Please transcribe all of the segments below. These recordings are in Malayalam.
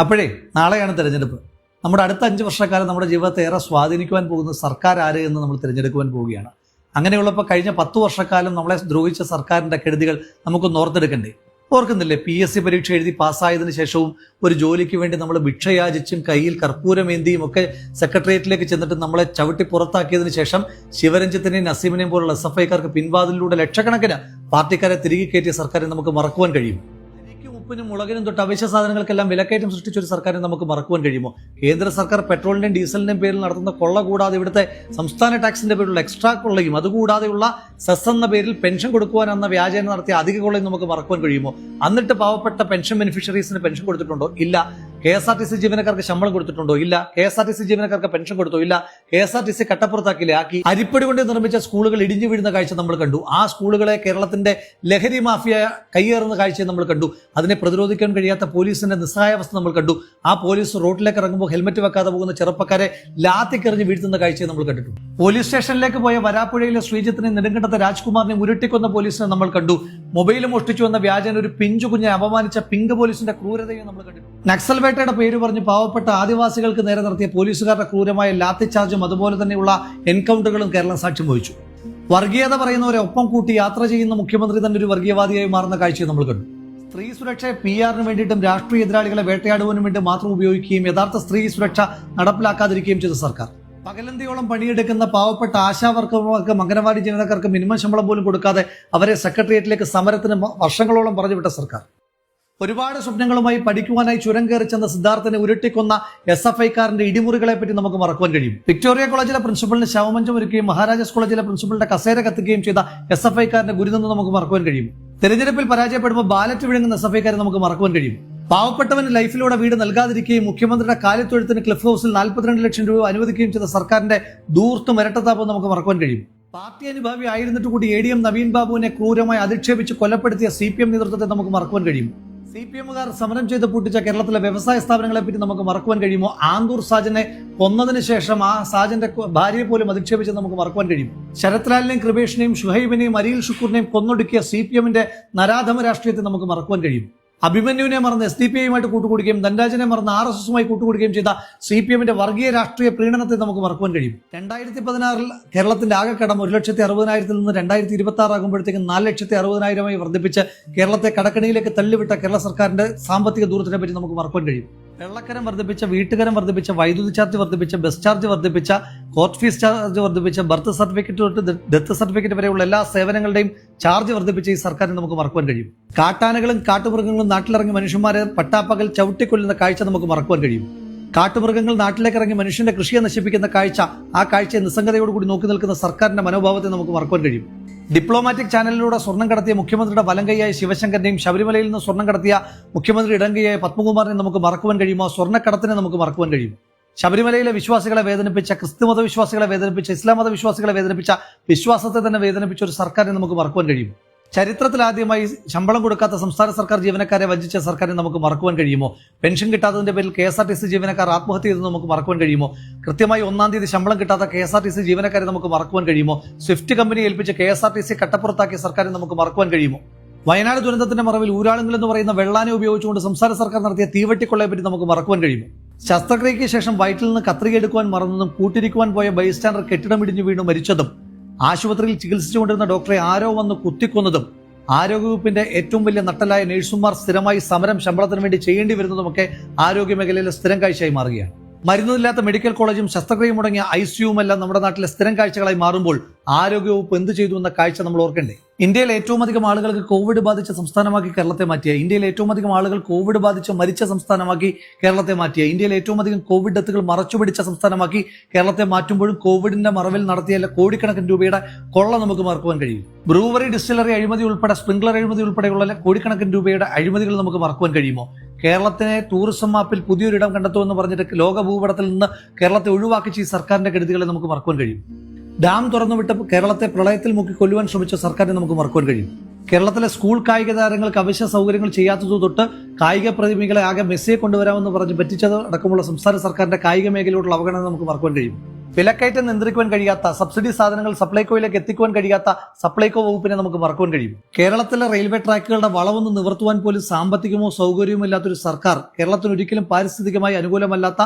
അപ്പോഴേ നാളെയാണ് തിരഞ്ഞെടുപ്പ്. നമ്മുടെ അടുത്ത 5 വർഷക്കാലം നമ്മുടെ ജീവിതത്തെ ഏറെ സ്വാധീനിക്കുവാൻ പോകുന്ന സർക്കാർ ആര് എന്ന് നമ്മൾ തിരഞ്ഞെടുക്കുവാൻ പോവുകയാണ്. അങ്ങനെയുള്ളപ്പോൾ കഴിഞ്ഞ 10 വർഷക്കാലം നമ്മളെ ദ്രോഹിച്ച സർക്കാരിന്റെ കെടുതികൾ നമുക്കൊന്ന് ഓർത്തെടുക്കണ്ടേ? ഓർക്കുന്നില്ലേ? PSC പരീക്ഷ എഴുതി പാസ്സായതിനു ശേഷവും ഒരു ജോലിക്ക് വേണ്ടി നമ്മൾ ഭിക്ഷയാചിച്ചും കയ്യിൽ കർപ്പൂരമേന്തിയും ഒക്കെ സെക്രട്ടേറിയറ്റിലേക്ക് ചെന്നിട്ട് നമ്മളെ ചവിട്ടി പുറത്താക്കിയതിനു ശേഷം ശിവരഞ്ജിത്തിനെയും നസീമിനെയും പോലുള്ള SFIക്കാർക്ക് പിൻവാതിലൂടെ ലക്ഷക്കണക്കിന് പാർട്ടിക്കാരെ തിരികെ കയറ്റിയ സർക്കാരെ നമുക്ക് മറക്കുവാൻ കഴിയും? ഉപ്പിനും മുളകിനും തൊട്ട് അവശ്യ സാധനങ്ങൾക്കെല്ലാം വിലക്കയറ്റം സൃഷ്ടിച്ച ഒരു സർക്കാരിനെ നമുക്ക് മറക്കുവാൻ കഴിയുമോ? കേന്ദ്ര സർക്കാർ പെട്രോളിന്റെയും ഡീസലിന്റെയും പേരിൽ നടത്തുന്ന കൊള്ള കൂടാതെ ഇവിടുത്തെ സംസ്ഥാന ടാക്സിന്റെ പേരിലുള്ള എക്സ്ട്രാ കൊള്ളയും അതുകൂടാതെയുള്ള സെസ് എന്ന പേരിൽ പെൻഷൻ കൊടുക്കുവാനെന്ന വ്യാജേന നടത്തിയ അധിക കൊള്ളയും നമുക്ക് മറക്കുവാൻ കഴിയുമോ? എന്നിട്ട് പാവപ്പെട്ട പെൻഷൻ ബെനിഫിഷ്യറീസിന് പെൻഷൻ കൊടുത്തിട്ടുണ്ടോ? ഇല്ല. KSRTC ജീവനക്കാർക്ക് ശമ്പളം കൊടുത്തിട്ടുണ്ടോ? ഇല്ല. KSRTC ജീവനക്കാർക്ക് പെൻഷൻ കൊടുത്തോ? ഇല്ല. KSRTC കട്ടപ്പുറത്താക്കിയില്ലേ? ആക്കി. അരിപ്പടി കൊണ്ട് നിർമ്മിച്ച സ്കൂളുകൾ ഇടിഞ്ഞു വീഴുന്ന കാഴ്ച നമ്മൾ കണ്ടു. ആ സ്കൂളുകളെ കേരളത്തിന്റെ ലഹരി മാഫിയ കയ്യേറുന്ന കാഴ്ച നമ്മൾ കണ്ടു. അതിനെ പ്രതിരോധിക്കാൻ കഴിയാത്ത പോലീസിന്റെ നിസ്സഹായാവസ്ഥ നമ്മൾ കണ്ടു. ആ പോലീസ് റോഡിലേക്ക് ഇറങ്ങുമ്പോൾ ഹെൽമറ്റ് വെക്കാതെ പോകുന്ന ചെറുപ്പക്കാരെ ലാത്തിക്കെറിഞ്ഞ് വീഴ്ത്തുന്ന കാഴ്ചയെ നമ്മൾ കണ്ടിട്ടുണ്ട്. പോലീസ് സ്റ്റേഷനിലേക്ക് പോയ വരാപ്പുഴയിലെ ശ്രീജിത്തിനെ നെടുങ്കണ്ടത്തെ രാജ്കുമാറിനെ ഉരുട്ടിക്കൊന്ന പോലീസിനെ നമ്മൾ കണ്ടു. മൊബൈൽ മോഷ്ടിച്ചു വന്ന വ്യാജന ഒരു പിഞ്ചു കുഞ്ഞെ അപമാനിച്ച പിങ്ക് പോലീസിന്റെ ക്രൂരതയും നമ്മൾ കണ്ടിട്ടുണ്ട്. നക്സൽ വേട്ടയുടെ പേര് പറഞ്ഞ് പാവപ്പെട്ട ആദിവാസികൾക്ക് നേരെ നടത്തിയ പോലീസുകാരുടെ ക്രൂരമായ ലാത്തി ചാർജും അതുപോലെ തന്നെയുള്ള എൻകൗണ്ടറുകളും കേരളം സാക്ഷ്യം വഹിച്ചു. വർഗീയത പറയുന്നവരെ ഒപ്പം കൂട്ടി യാത്ര ചെയ്യുന്ന മുഖ്യമന്ത്രി തന്നെ ഒരു വർഗീയവാദിയായി മാറുന്ന കാഴ്ചയെ നമ്മൾ കണ്ടു. സ്ത്രീ സുരക്ഷയെ PR-ന് വേണ്ടിയിട്ടും രാഷ്ട്രീയ എതിരാളികളെ വേട്ടയാടുവാനും വേണ്ടി മാത്രം ഉപയോഗിക്കുകയും യഥാർത്ഥ സ്ത്രീ സുരക്ഷ നടപ്പിലാക്കാതിരിക്കുകയും ചെയ്ത സർക്കാർ. പകലന്തിയോളം പണിയെടുക്കുന്ന പാവപ്പെട്ട ആശാവർക്കർക്കും അംഗനവാടി ജീവനക്കാർക്ക് മിനിമം ശമ്പളം പോലും കൊടുക്കാതെ അവരെ സെക്രട്ടേറിയറ്റിലേക്ക് സമരത്തിന് വർഷങ്ങളോളം പറഞ്ഞുവിട്ട സർക്കാർ. ഒരുപാട് സ്വപ്നങ്ങളുമായി പഠിക്കുവാനായി ചുരം കയറി ചെന്ന സിദ്ധാർത്ഥനെ ഉരുട്ടിക്കൊന്ന SFIക്കാരന്റെ ഇടിമുറികളെ പറ്റി നമുക്ക് മറക്കുവാൻ കഴിയും. വിക്ടോറിയ കോളേജിലെ പ്രിൻസിപ്പലിന് ശവമഞ്ചം ഒരുക്കുകയും മഹാരാജാസ് കോളേജിലെ പ്രിൻസിപ്പലിന്റെ കസേര കത്തിക്കുകയും ചെയ്ത SFIക്കാരന്റെ ഗുരുതെന്ന് നമുക്ക് മറക്കുവാൻ കഴിയും. തെരഞ്ഞെടുപ്പിൽ പരാജയപ്പെടുമ്പോൾ ബാലറ്റ് വിഴുങ്ങുന്ന SFIക്കാരെ നമുക്ക് മറക്കുവാൻ കഴിയും. പാവപ്പെട്ടവന് ലൈഫിലൂടെ വീട് നൽകാതിരിക്കുകയും മുഖ്യമന്ത്രിയുടെ കാലിത്തൊഴുത്തിന് ക്ലിഫ് ഹൗസിൽ 42 ലക്ഷം രൂപ അനുവദിക്കുകയും ചെയ്ത സർക്കാരിന്റെ ദൂർത്തും ഇരട്ടത്താപവും നമുക്ക് മറക്കുവാൻ കഴിയും. പാർട്ടി അനുഭാവി ആയിരുന്നിട്ട് കൂടി ADM നവീൻ ബാബുവിനെ ക്രൂരമായി അധിക്ഷേപിച്ച് കൊലപ്പെടുത്തിയ CPM നേതൃത്വത്തെ നമുക്ക് മറക്കുവാൻ കഴിയും. CPMകാർ സമരം ചെയ്ത് പൂട്ടിച്ച കേരളത്തിലെ വ്യവസായ സ്ഥാപനങ്ങളെ പറ്റി നമുക്ക് മറക്കുവാൻ കഴിയുമോ? ആന്തൂർ സാജനെ കൊന്നതിന് ശേഷം ആ സാജന്റെ ഭാര്യയെ പോലും അധിക്ഷേപിച്ച് നമുക്ക് മറക്കുവാൻ കഴിയും. ശരത് ലാലിനെയും കൃപേഷിനെയും ഷുഹൈബിനെയും അരിയിൽ ഷുക്കൂറിനെയും കൊന്നൊടുക്കിയ CPMന്റെ നരാധമ രാഷ്ട്രീയത്തെ നമുക്ക് മറക്കുവാൻ കഴിയും. അഭിമന്യുവിനെ മറന്ന് SDPIയുമായിട്ട് കൂട്ടുകൂടുകയും ധൻരാജനെ മറന്ന് RSSുമായി കൂട്ടുകൂടുകയും ചെയ്ത CPMന്റെ വർഗീയ രാഷ്ട്രീയ പ്രീണനത്തെ നമുക്ക് മറക്കുവാൻ കഴിയും. 2016 കേരളത്തിന്റെ ആകെ കടം 1,60,000 നിന്ന് 2026 ആകുമ്പോഴത്തേക്കും 4,60,000 വർദ്ധിപ്പിച്ച് കേരളത്തെ കടക്കണിയിലേക്ക് തള്ളിവിട്ട കേരള സർക്കാരിന്റെ സാമ്പത്തിക ദൂരത്തിനെ പറ്റി നമുക്ക് മറക്കുവാൻ കഴിയും. വെള്ളക്കരം വർദ്ധിപ്പിച്ച, വീട്ടുകരം വർദ്ധിപ്പിച്ച, വൈദ്യുതി ചാർജ് വർദ്ധിപ്പിച്ച, ബസ് ചാർജ് വർദ്ധിപ്പിച്ച, കോർട്ട് ഫീസ് ചാർജ് വർദ്ധിപ്പിച്ച, ബർത്ത് സർട്ടിഫിക്കറ്റ് തൊട്ട് ഡെത്ത് സർട്ടിഫിക്കറ്റ് വരെയുള്ള എല്ലാ സേവനങ്ങളുടെയും ചാർജ് വർദ്ധിപ്പിച്ച ഈ സർക്കാരിന് നമുക്ക് മറക്കുവാൻ കഴിയും. കാട്ടാനകളും കാട്ടുമൃഗങ്ങളും നാട്ടിലിറങ്ങി മനുഷ്യന്മാരെ പട്ടാപ്പകൽ ചവിട്ടിക്കൊല്ലുന്ന കാഴ്ച നമുക്ക് മറക്കുവാൻ കഴിയും. കാട്ടുമൃഗങ്ങൾ നാട്ടിലേക്ക് ഇറങ്ങി മനുഷ്യന്റെ കൃഷിയെ നശിപ്പിക്കുന്ന കാഴ്ച, ആ കാഴ്ചയെ നിസ്സംഗതയോടുകൂടി നോക്കി നിൽക്കുന്ന സർക്കാരിന്റെ മനോഭാവത്തെ നമുക്ക് മറക്കുവാൻ കഴിയും. ഡിപ്ലോമാറ്റിക് ചാനലിലൂടെ സ്വർണം കടത്തിയ മുഖ്യമന്ത്രിയുടെ വലങ്കൈയായ ശിവശങ്കറിനെയും ശബരിമലയിൽ നിന്ന് സ്വർണം കടത്തിയ മുഖ്യമന്ത്രി ഇടങ്കൈയായ പത്മകുമാറിനെ നമുക്ക് മറക്കുവാൻ കഴിയുമോ? സ്വർണ്ണക്കടത്തിനെ നമുക്ക് മറക്കുവാൻ കഴിയും. ശബരിമലയിലെ വിശ്വാസികളെ വേദനിപ്പിച്ച, ക്രിസ്തുമത വിശ്വാസികളെ വേദനിപ്പിച്ച, ഇസ്ലാം മത വിശ്വാസികളെ വേദനിപ്പിച്ച, വിശ്വാസത്തെ തന്നെ വേദനിപ്പിച്ച ഒരു സർക്കാരിനെ നമുക്ക് മറക്കുവാൻ കഴിയും. ചരിത്രത്തിലാദ്യമായി ശമ്പളം കൊടുക്കാത്ത സംസ്ഥാന സർക്കാർ ജീവനക്കാരെ വഞ്ചിച്ച സർക്കാരിനെ നമുക്ക് മറക്കുവാൻ കഴിയുമോ? പെൻഷൻ കിട്ടാത്തതിന്റെ പേരിൽ KSRTC ജീവനക്കാർ ആത്മഹത്യ ചെയ്തെന്ന് നമുക്ക് മറക്കുവാൻ കഴിയുമോ? കൃത്യമായി 1-ാം തീയതി ശമ്പളം കിട്ടാത്ത KSRTC ജീവനക്കാരെ നമുക്ക് മറക്കുവാൻ കഴിയുമോ? സ്വിഫ്റ്റ് കമ്പനി ഏൽപ്പിച്ച് KSRTC കട്ടപ്പുറത്താക്കിയ സർക്കാരിനെ നമുക്ക് മറക്കുവാൻ കഴിയുമോ? വയനാട് ദുരന്തത്തിന്റെ മറവിൽ ഊരാളുങ്ങൾ എന്ന് പറയുന്ന വെള്ളാനെ ഉപയോഗിച്ചുകൊണ്ട് സംസ്ഥാന സർക്കാർ നടത്തിയ തീവട്ടിക്കൊള്ളയെ പറ്റി നമുക്ക് മറക്കുവാൻ കഴിയുമോ? ശസ്ത്രക്രിയയ്ക്ക് ശേഷം വയറ്റിൽ നിന്ന് കത്രിക എടുക്കുവാൻ മറന്നതും കൂട്ടിരിക്കുവാൻ പോയ ബൈസ്റ്റാൻഡർ കെട്ടിടം ഇടിഞ്ഞു വീണു മരിച്ചതും ആശുപത്രിയിൽ ചികിത്സിച്ചുകൊണ്ടിരുന്ന ഡോക്ടറെ ആരോ വന്ന് കുത്തിക്കൊന്നതും ആരോഗ്യവകുപ്പിന്റെ ഏറ്റവും വലിയ നട്ടലായ നഴ്സുമാർ സ്ഥിരമായി സമരം ശമ്പളത്തിന് വേണ്ടി ചെയ്യേണ്ടി വരുന്നതുമൊക്കെ ആരോഗ്യ മേഖലയിലെ സ്ഥിരം കാഴ്ചയായി മാറുകയാണ്. മരുന്നില്ലാത്ത മെഡിക്കൽ കോളേജും ശസ്ത്രക്രിയ മുടങ്ങിയ ICUവുമെല്ലാം നമ്മുടെ നാട്ടിലെ സ്ഥിരം കാഴ്ചകളായി മാറുമ്പോൾ ആരോഗ്യവകുപ്പ് എന്ത് ചെയ്തു എന്ന കാഴ്ച നമ്മൾ ഓർക്കണ്ടേ? ഇന്ത്യയിൽ ഏറ്റവും അധികം ആളുകൾക്ക് കോവിഡ് ബാധിച്ച സംസ്ഥാനമാക്കി കേരളത്തെ മാറ്റിയ, ഇന്ത്യയിൽ ഏറ്റവും അധികം ആളുകൾ കോവിഡ് ബാധിച്ച് മരിച്ച സംസ്ഥാനമാക്കി കേരളത്തെ മാറ്റിയ, ഇന്ത്യയിൽ ഏറ്റവും അധികം കോവിഡ് ഡെത്തുകൾ മറച്ചുപിടിച്ച സംസ്ഥാനമാക്കി കേരളത്തെ മാറ്റുമ്പോഴും കോവിഡിന്റെ മറവിൽ നടത്തിയ കോടിക്കണക്കിന് രൂപയുടെ കൊള്ള നമുക്ക് മറക്കുവാൻ കഴിയും. ബ്രൂവറി, ഡിസ്റ്റിലറി അഴിമതി ഉൾപ്പെടെ, സ്പ്രിംഗ്ലർ അഴിമതി ഉൾപ്പെടെയുള്ള കോടിക്കണക്കിന് രൂപയുടെ അഴിമതികൾ നമുക്ക് മറക്കുവാൻ കഴിയുമോ? കേരളത്തിനെ ടൂറിസം മാപ്പിൽ പുതിയൊരിടം കണ്ടെത്തുമെന്ന് പറഞ്ഞിട്ട് ലോക ഭൂപടത്തിൽ നിന്ന് കേരളത്തെ ഒഴിവാക്കിച്ച ഈ സർക്കാരിന്റെ കെടുതികളെ നമുക്ക് മറക്കുവാൻ കഴിയും. ഡാം തുറന്നുവിട്ട് കേരളത്തെ പ്രളയത്തിൽ മുക്കി കൊല്ലുവാൻ ശ്രമിച്ച സർക്കാരിനെ നമുക്ക് മറക്കുവാൻ കഴിയും. കേരളത്തിലെ സ്കൂൾ കായിക താരങ്ങൾക്ക് അവശ്യ സൗകര്യങ്ങൾ ചെയ്യാത്തതു തൊട്ട് കായിക പ്രതിമികളെ ആകെ മെസ്സിയെ കൊണ്ടുവരാമെന്ന് പറഞ്ഞ് പറ്റിച്ചത് അടക്കമുള്ള സംസ്ഥാന സർക്കാരിന്റെ കായിക മേഖലയോടുള്ള അവഗണന നമുക്ക് മറക്കുവാൻ കഴിയും. വിലക്കയറ്റം നിയന്ത്രിക്കുവാൻ കഴിയാത്ത, സബ്സിഡി സാധനങ്ങൾ സപ്ലൈകോയിലേക്ക് എത്തിക്കുവാൻ കഴിയാത്ത സപ്ലൈകോ വകുപ്പിനെ നമുക്ക് മറക്കുവാൻ കഴിയും. കേരളത്തിലെ റെയിൽവേ ട്രാക്കുകളുടെ വളവൊന്ന് നിവർത്തുവാൻ പോലും സാമ്പത്തികമോ സൗകര്യമോ ഇല്ലാത്തൊരു സർക്കാർ, കേരളത്തിന് ഒരിക്കലും പാരിസ്ഥിതികമായി അനുകൂലമല്ലാത്ത,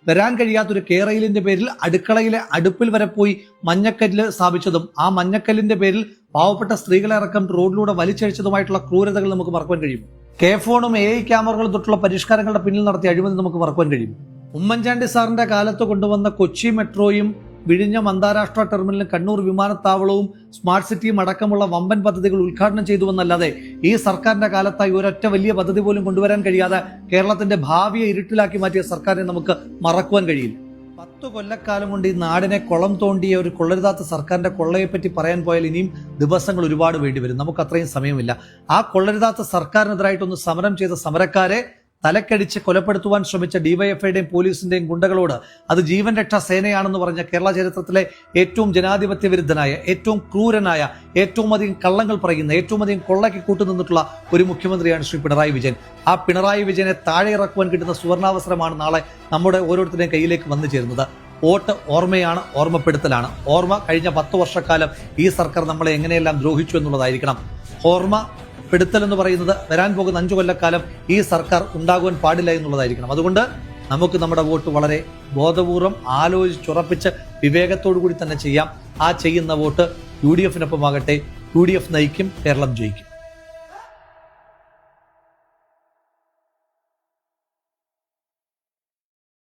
വരാൻ കഴിയാത്തൊരു കേരളിന്റെ പേരിൽ അടുക്കളയിലെ അടുപ്പിൽ വരെ പോയി മഞ്ഞക്കല്ല് സ്ഥാപിച്ചതും ആ മഞ്ഞക്കല്ലിന്റെ പേരിൽ പാവപ്പെട്ട സ്ത്രീകളെ അടക്കം റോഡിലൂടെ വലിച്ചഴിച്ചതുമായിട്ടുള്ള ക്രൂരതകൾ നമുക്ക് മറക്കുവാൻ കഴിയും. കെ ഫോണും AI ക്യാമറകളും തൊട്ടുള്ള പരിഷ്കാരങ്ങളുടെ പിന്നിൽ നടത്തിയ അഴിമതി നമുക്ക് മറക്കുവാൻ കഴിയും. ഉമ്മൻചാണ്ടി സാറിന്റെ കാലത്ത് കൊണ്ടുവന്ന കൊച്ചി മെട്രോയും വിഴിഞ്ഞം അന്താരാഷ്ട്ര ടെർമിനലും കണ്ണൂർ വിമാനത്താവളവും സ്മാർട്ട് സിറ്റിയും അടക്കമുള്ള വമ്പൻ പദ്ധതികൾ ഉദ്ഘാടനം ചെയ്തുവെന്നല്ലാതെ ഈ സർക്കാരിന്റെ കാലത്തായി ഒരൊറ്റ വലിയ പദ്ധതി പോലും കൊണ്ടുവരാൻ കഴിയാതെ കേരളത്തിന്റെ ഭാവിയെ ഇരുട്ടിലാക്കി മാറ്റിയ സർക്കാരിനെ നമുക്ക് മറക്കുവാൻ കഴിയില്ല. 10 കൊല്ലക്കാലം കൊണ്ട് ഈ നാടിനെ കുളം തോണ്ടിയ ഒരു കൊള്ളരുതാത്ത സർക്കാരിന്റെ കൊള്ളയെപ്പറ്റി പറയാൻ പോയാൽ ഇനിയും ദിവസങ്ങൾ ഒരുപാട് വേണ്ടിവരും. നമുക്ക് അത്രയും സമയമില്ല. ആ കൊള്ളരുതാത്ത സർക്കാരിനെതിരായിട്ടൊന്ന് സമരം ചെയ്ത സമരക്കാരെ തലക്കടിച്ച് കൊലപ്പെടുത്തുവാൻ ശ്രമിച്ച ഡിവൈഎഫ്ഐയുടെയും പോലീസിന്റെയും ഗുണ്ടകളോട് അത് ജീവൻ രക്ഷാ സേനയാണെന്ന് പറഞ്ഞ കേരള ചരിത്രത്തിലെ ഏറ്റവും ജനാധിപത്യ വിരുദ്ധനായ, ഏറ്റവും ക്രൂരനായ, ഏറ്റവും അധികം കള്ളങ്ങൾ പറയുന്ന, ഏറ്റവും അധികം കൊള്ളയ്ക്ക് കൂട്ടുനിന്നിട്ടുള്ള ഒരു മുഖ്യമന്ത്രിയാണ് ശ്രീ പിണറായി വിജയൻ. ആ പിണറായി വിജയനെ താഴെ ഇറക്കുവാൻ കിട്ടുന്ന സുവർണാവസരമാണ് നാളെ നമ്മുടെ ഓരോരുത്തരുടെയും കയ്യിലേക്ക് വന്നു ചേരുന്നത്. വോട്ട് ഓർമ്മയാണ്, ഓർമ്മപ്പെടുത്തലാണ്. ഓർമ്മ കഴിഞ്ഞ 10 വർഷക്കാലം ഈ സർക്കാർ നമ്മളെ എങ്ങനെയെല്ലാം ദ്രോഹിച്ചു എന്നുള്ളതായിരിക്കണം. ഓർമ്മ പെടുത്തൽ എന്ന് പറയുന്നത് വരാൻ പോകുന്ന 5 കൊല്ലക്കാലം ഈ സർക്കാർ ഉണ്ടാകുവാൻ പാടില്ല എന്നുള്ളതായിരിക്കണം. അതുകൊണ്ട് നമുക്ക് നമ്മുടെ വോട്ട് വളരെ ബോധപൂർവം ആലോചിച്ചുറപ്പിച്ച് വിവേകത്തോടു കൂടി തന്നെ ചെയ്യാം. ആ ചെയ്യുന്ന വോട്ട് UDF-നൊപ്പമാകട്ടെ. UDF നയിക്കും, കേരളം ജയിക്കും.